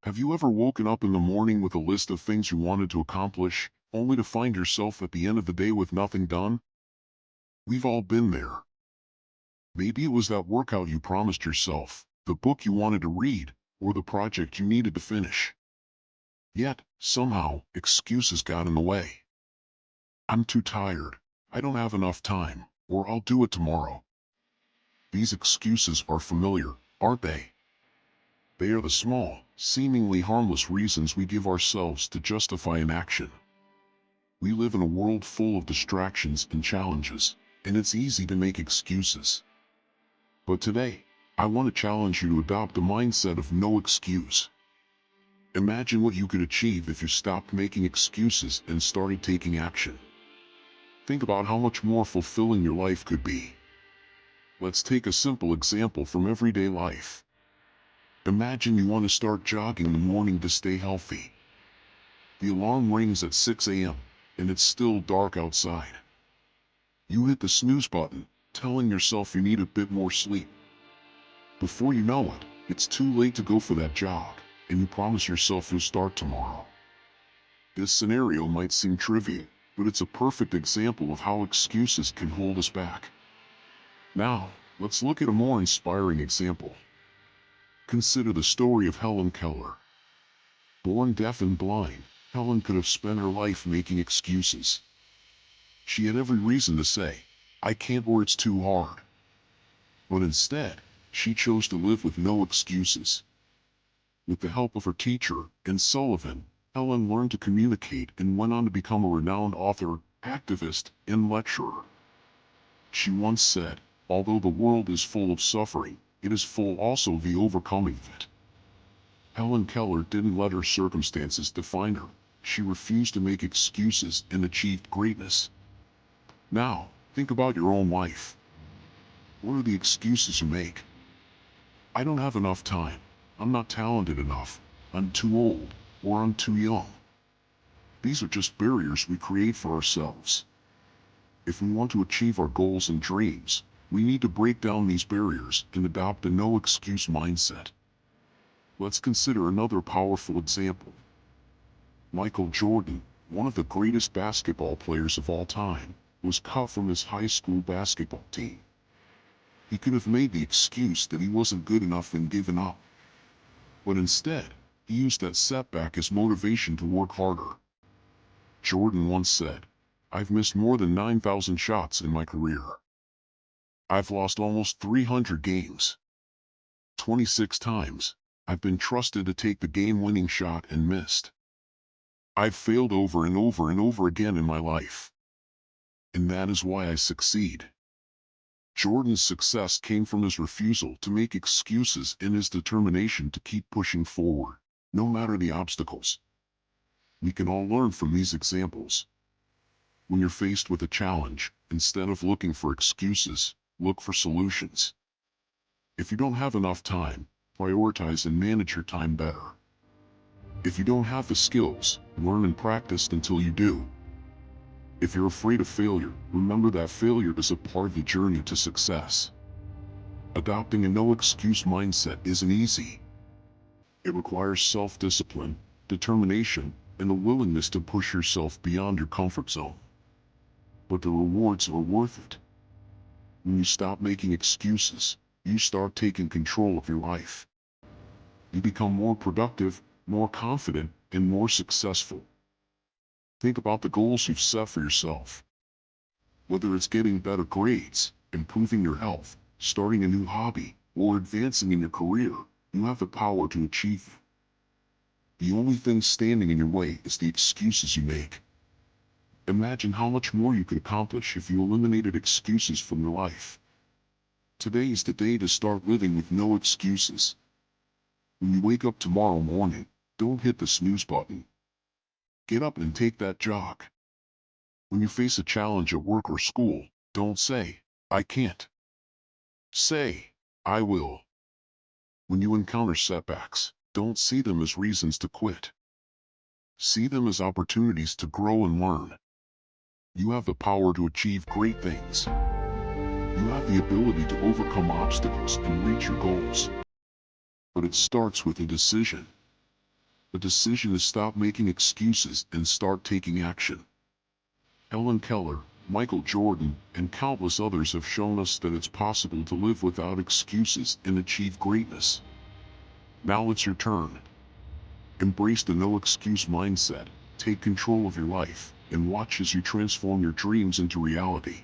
Have you ever woken up in the morning with a list of things you wanted to accomplish, only to find yourself at the end of the day with nothing done? We've all been there. Maybe it was that workout you promised yourself, the book you wanted to read, or the project you needed to finish. Yet, somehow, excuses got in the way. I'm too tired, I don't have enough time, or I'll do it tomorrow. These excuses are familiar, aren't they? They are the small, seemingly harmless reasons we give ourselves to justify inaction. We live in a world full of distractions and challenges, and it's easy to make excuses. But today, I want to challenge you to adopt the mindset of no excuse. Imagine what you could achieve if you stopped making excuses and started taking action. Think about how much more fulfilling your life could be. Let's take a simple example from everyday life. Imagine you want to start jogging in the morning to stay healthy. The alarm rings at 6 a.m., and it's still dark outside. You hit the snooze button, telling yourself you need a bit more sleep. Before you know it, it's too late to go for that jog, and you promise yourself you'll start tomorrow. This scenario might seem trivial, but it's a perfect example of how excuses can hold us back. Now, let's look at a more inspiring example. Consider the story of Helen Keller. Born deaf and blind, Helen could have spent her life making excuses. She had every reason to say, "I can't," or "it's too hard." But instead, she chose to live with no excuses. With the help of her teacher, Anne Sullivan, Helen learned to communicate and went on to become a renowned author, activist, and lecturer. She once said, "Although the world is full of suffering, it is full also of the overcoming of it." Helen Keller didn't let her circumstances define her. She refused to make excuses and achieved greatness. Now, think about your own life. What are the excuses you make? I don't have enough time. I'm not talented enough. I'm too old, or I'm too young. These are just barriers we create for ourselves. If we want to achieve our goals and dreams, we need to break down these barriers and adopt a no-excuse mindset. Let's consider another powerful example. Michael Jordan, one of the greatest basketball players of all time, was cut from his high school basketball team. He could have made the excuse that he wasn't good enough and given up. But instead, he used that setback as motivation to work harder. Jordan once said, "I've missed more than 9,000 shots in my career. I've lost almost 300 games. 26 times, I've been trusted to take the game-winning shot and missed. I've failed over and over and over again in my life. And that is why I succeed." Jordan's success came from his refusal to make excuses and his determination to keep pushing forward, no matter the obstacles. We can all learn from these examples. When you're faced with a challenge, instead of looking for excuses, look for solutions. If you don't have enough time, prioritize and manage your time better. If you don't have the skills, learn and practice until you do. If you're afraid of failure, remember that failure is a part of the journey to success. Adopting a no-excuse mindset isn't easy. It requires self-discipline, determination, and the willingness to push yourself beyond your comfort zone. But the rewards are worth it. When you stop making excuses, you start taking control of your life. You become more productive, more confident, and more successful. Think about the goals you've set for yourself. Whether it's getting better grades, improving your health, starting a new hobby, or advancing in your career, you have the power to achieve them. The only thing standing in your way is the excuses you make. Imagine how much more you could accomplish if you eliminated excuses from your life. Today is the day to start living with no excuses. When you wake up tomorrow morning, don't hit the snooze button. Get up and take that jog. When you face a challenge at work or school, don't say, "I can't." Say, "I will." When you encounter setbacks, don't see them as reasons to quit. See them as opportunities to grow and learn. You have the power to achieve great things. You have the ability to overcome obstacles and reach your goals. But it starts with a decision. The decision is stop making excuses and start taking action. Helen Keller, Michael Jordan, and countless others have shown us that it's possible to live without excuses and achieve greatness. Now it's your turn. Embrace the no-excuse mindset, take control of your life, and watch as you transform your dreams into reality.